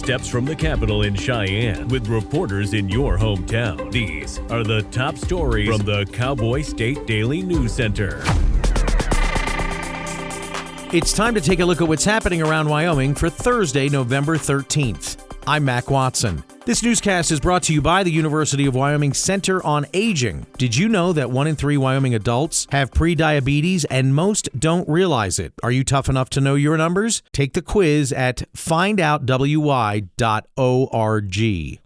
steps from the Capitol in Cheyenne with reporters in your hometown. These are the top stories from the Cowboy State Daily News Center. It's time to take a look at what's happening around Wyoming for Thursday, November 13th. I'm Mac Watson. This newscast is brought to you by the University of Wyoming Center on Aging. Did you know that 1 in 3 Wyoming adults have prediabetes and most don't realize it? Are you tough enough to know your numbers? Take the quiz at findoutwy.org.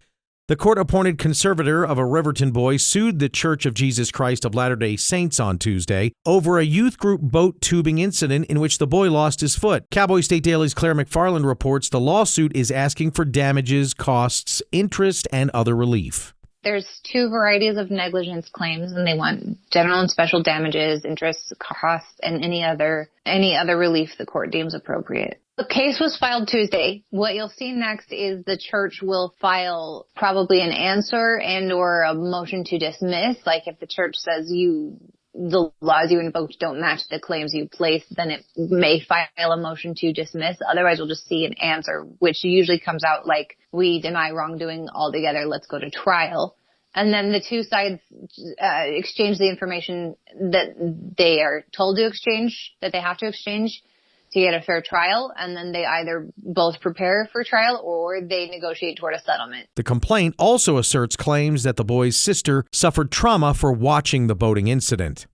The court-appointed conservator of a Riverton boy sued the Church of Jesus Christ of Latter-day Saints on Tuesday over a youth group boat tubing incident in which the boy lost his foot. Cowboy State Daily's Claire McFarland reports the lawsuit is asking for damages, costs, interest, and other relief. There's 2 varieties of negligence claims, and they want general and special damages, interest, costs, and any other relief the court deems appropriate. The case was filed Tuesday. What you'll see next is the church will file probably an answer and or a motion to dismiss. Like if the church says the laws you invoked don't match the claims you placed, then it may file a motion to dismiss. Otherwise, we'll just see an answer, which usually comes out like, we deny wrongdoing altogether, let's go to trial. And then the 2 sides exchange the information that they are told to exchange, that they have to exchange to get a fair trial, and then they either both prepare for trial or they negotiate toward a settlement. The complaint also asserts claims that the boy's sister suffered trauma for watching the boating incident.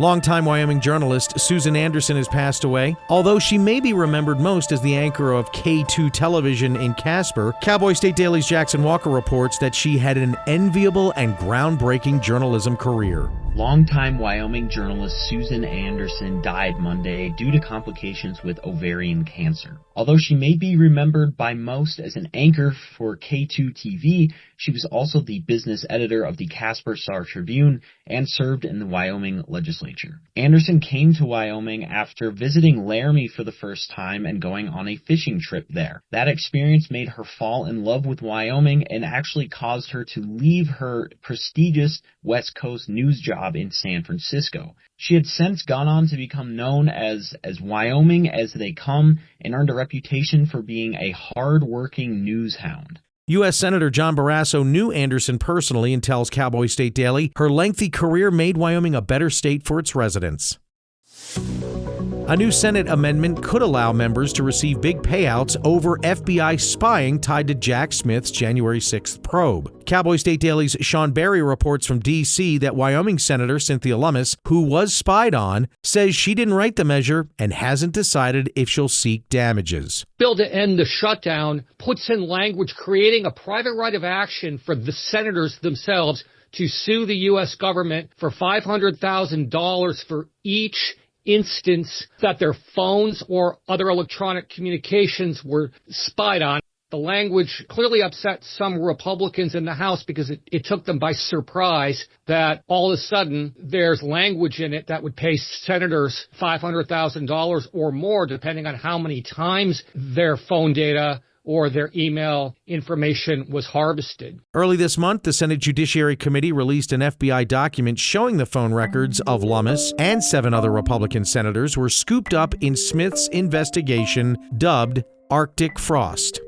Longtime Wyoming journalist Susan Anderson has passed away. Although she may be remembered most as the anchor of K2 television in Casper, Cowboy State Daily's Jackson Walker reports that she had an enviable and groundbreaking journalism career. Longtime Wyoming journalist Susan Anderson died Monday due to complications with ovarian cancer. Although she may be remembered by most as an anchor for K2 TV, she was also the business editor of the Casper Star-Tribune and served in the Wyoming legislature. Anderson came to Wyoming after visiting Laramie for the first time and going on a fishing trip there. That experience made her fall in love with Wyoming and actually caused her to leave her prestigious West Coast news job in San Francisco. She had since gone on to become known as Wyoming as they come and earned a reputation for being a hard-working news hound. U.S. Senator John Barrasso knew Anderson personally and tells Cowboy State Daily her lengthy career made Wyoming a better state for its residents. A new Senate amendment could allow members to receive big payouts over FBI spying tied to Jack Smith's January 6th probe. Cowboy State Daily's Sean Berry reports from D.C. that Wyoming Senator Cynthia Lummis, who was spied on, says she didn't write the measure and hasn't decided if she'll seek damages. Bill to end the shutdown puts in language creating a private right of action for the senators themselves to sue the U.S. government for $500,000 for each instance that their phones or other electronic communications were spied on. The language clearly upset some Republicans in the House because it took them by surprise that all of a sudden there's language in it that would pay senators $500,000 or more, depending on how many times their phone data or their email information was harvested. Early this month, the Senate Judiciary Committee released an FBI document showing the phone records of Lummis and 7 other Republican senators were scooped up in Smith's investigation dubbed Arctic Frost.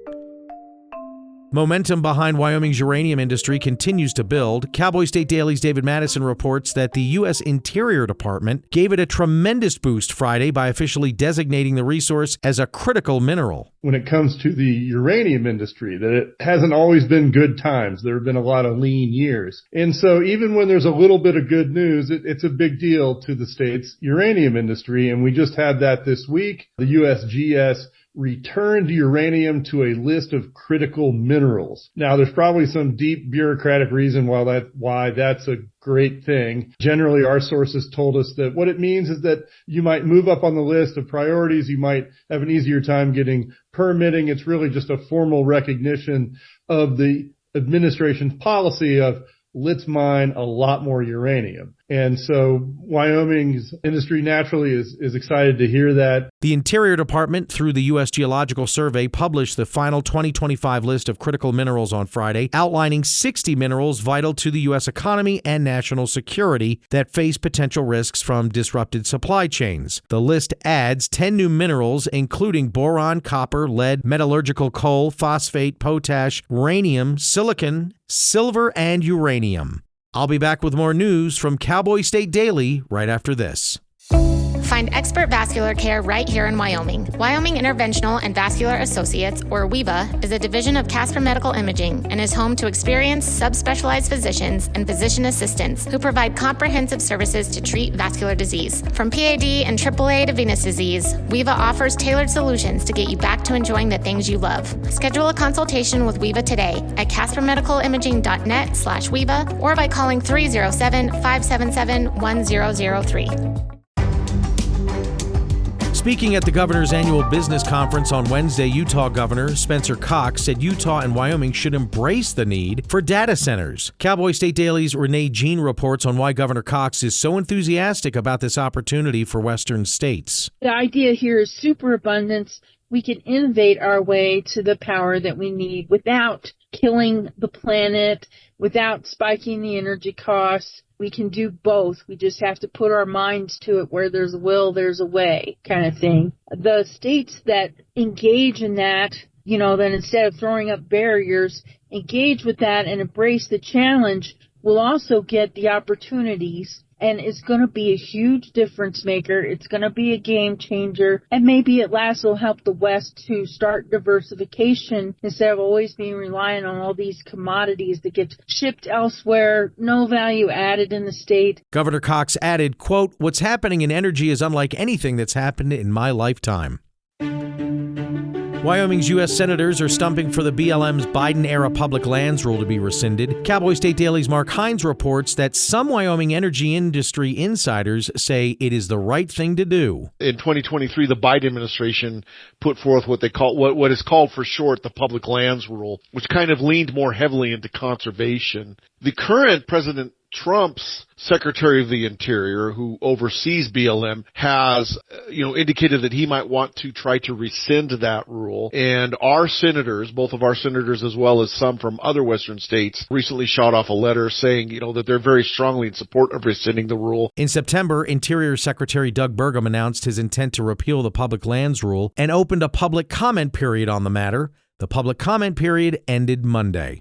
Momentum behind Wyoming's uranium industry continues to build. Cowboy State Daily's David Madison reports that the U.S. Interior Department gave it a tremendous boost Friday by officially designating the resource as a critical mineral. When it comes to the uranium industry, that it hasn't always been good times. There have been a lot of lean years. And so even when there's a little bit of good news, it's a big deal to the state's uranium industry. And we just had that this week. The USGS returned uranium to a list of critical minerals. Now, there's probably some deep bureaucratic reason why that's a great thing. Generally, our sources told us that what it means is that you might move up on the list of priorities. You might have an easier time getting permitting. It's really just a formal recognition of the administration's policy of let's mine a lot more uranium. And so Wyoming's industry naturally is excited to hear that. The Interior Department, through the U.S. Geological Survey, published the final 2025 list of critical minerals on Friday, outlining 60 minerals vital to the U.S. economy and national security that face potential risks from disrupted supply chains. The list adds 10 new minerals, including boron, copper, lead, metallurgical coal, phosphate, potash, rhenium, silicon, silver, and uranium. I'll be back with more news from Cowboy State Daily right after this. Find expert vascular care right here in Wyoming. Wyoming Interventional and Vascular Associates, or WIVA, is a division of Casper Medical Imaging and is home to experienced subspecialized physicians and physician assistants who provide comprehensive services to treat vascular disease. From PAD and AAA to venous disease, WIVA offers tailored solutions to get you back to enjoying the things you love. Schedule a consultation with WIVA today at caspermedicalimaging.net/WIVA or by calling 307-577-1003. Speaking at the governor's annual business conference on Wednesday, Utah Governor Spencer Cox said Utah and Wyoming should embrace the need for data centers. Cowboy State Daily's Renee Jean reports on why Governor Cox is so enthusiastic about this opportunity for Western states. The idea here is superabundance. We can innovate our way to the power that we need without killing the planet, without spiking the energy costs. We can do both. We just have to put our minds to it. Where there's a will, there's a way, kind of thing. The states that engage in that, then instead of throwing up barriers, engage with that and embrace the challenge, will also get the opportunities. And it's going to be a huge difference maker. It's going to be a game changer. And maybe at last will help the West to start diversification instead of always being reliant on all these commodities that get shipped elsewhere, no value added in the state. Governor Cox added, quote, "What's happening in energy is unlike anything that's happened in my lifetime." Wyoming's U.S. senators are stumping for the BLM's Biden-era public lands rule to be rescinded. Cowboy State Daily's Mark Hines reports that some Wyoming energy industry insiders say it is the right thing to do. In 2023, the Biden administration put forth what is called for short the public lands rule, which kind of leaned more heavily into conservation. The current President Trump's Secretary of the Interior, who oversees BLM, has, indicated that he might want to try to rescind that rule. And our senators, both of our senators as well as some from other Western states, recently shot off a letter saying, that they're very strongly in support of rescinding the rule. In September, Interior Secretary Doug Burgum announced his intent to repeal the public lands rule and opened a public comment period on the matter. The public comment period ended Monday.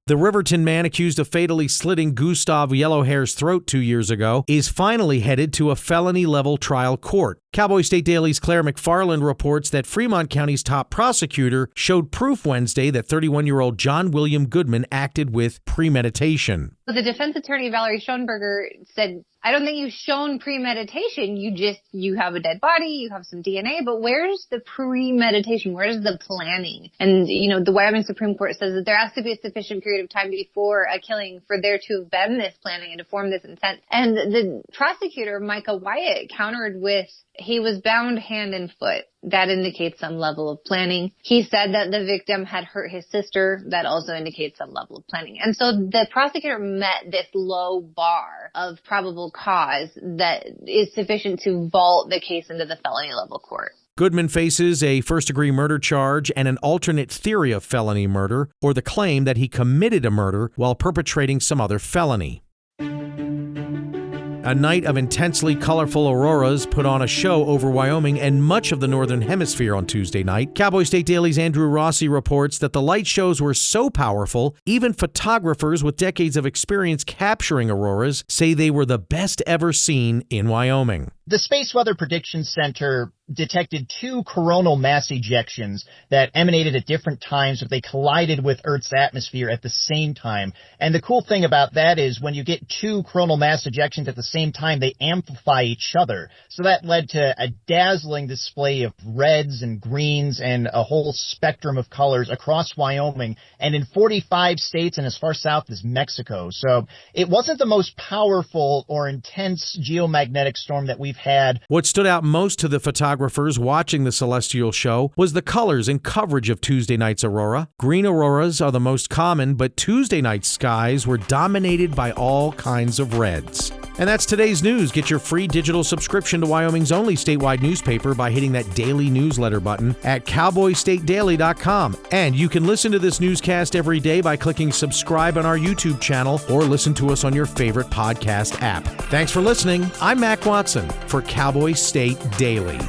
The Riverton man accused of fatally slitting Gustav Yellowhair's throat 2 years ago is finally headed to a felony-level trial court. Cowboy State Daily's Claire McFarland reports that Fremont County's top prosecutor showed proof Wednesday that 31-year-old John William Goodman acted with premeditation. The defense attorney, Valerie Schoenberger, said, I don't think you've shown premeditation. You have a dead body, you have some DNA, but where's the premeditation? Where's the planning? And, the Wyoming Supreme Court says that there has to be a sufficient period of time before a killing for there to have been this planning and to form this intent. And the prosecutor, Micah Wyatt, countered with, he was bound hand and foot. That indicates some level of planning. He said that the victim had hurt his sister. That also indicates some level of planning. And so the prosecutor met this low bar of probable cause that is sufficient to vault the case into the felony level court. Goodman faces a first-degree murder charge and an alternate theory of felony murder, or the claim that he committed a murder while perpetrating some other felony. A night of intensely colorful auroras put on a show over Wyoming and much of the Northern Hemisphere on Tuesday night. Cowboy State Daily's Andrew Rossi reports that the light shows were so powerful, even photographers with decades of experience capturing auroras say they were the best ever seen in Wyoming. The Space Weather Prediction Center detected 2 coronal mass ejections that emanated at different times, but they collided with Earth's atmosphere at the same time. And the cool thing about that is when you get 2 coronal mass ejections at the same time, they amplify each other. So that led to a dazzling display of reds and greens and a whole spectrum of colors across Wyoming and in 45 states and as far south as Mexico. So it wasn't the most powerful or intense geomagnetic storm that we've had. What stood out most to the photographers watching the celestial show was the colors and coverage of Tuesday night's aurora. Green auroras are the most common, but Tuesday night's skies were dominated by all kinds of reds. And that's today's news. Get your free digital subscription to Wyoming's only statewide newspaper by hitting that daily newsletter button at cowboystatedaily.com. And you can listen to this newscast every day by clicking subscribe on our YouTube channel or listen to us on your favorite podcast app. Thanks for listening. I'm Mac Watson for Cowboy State Daily.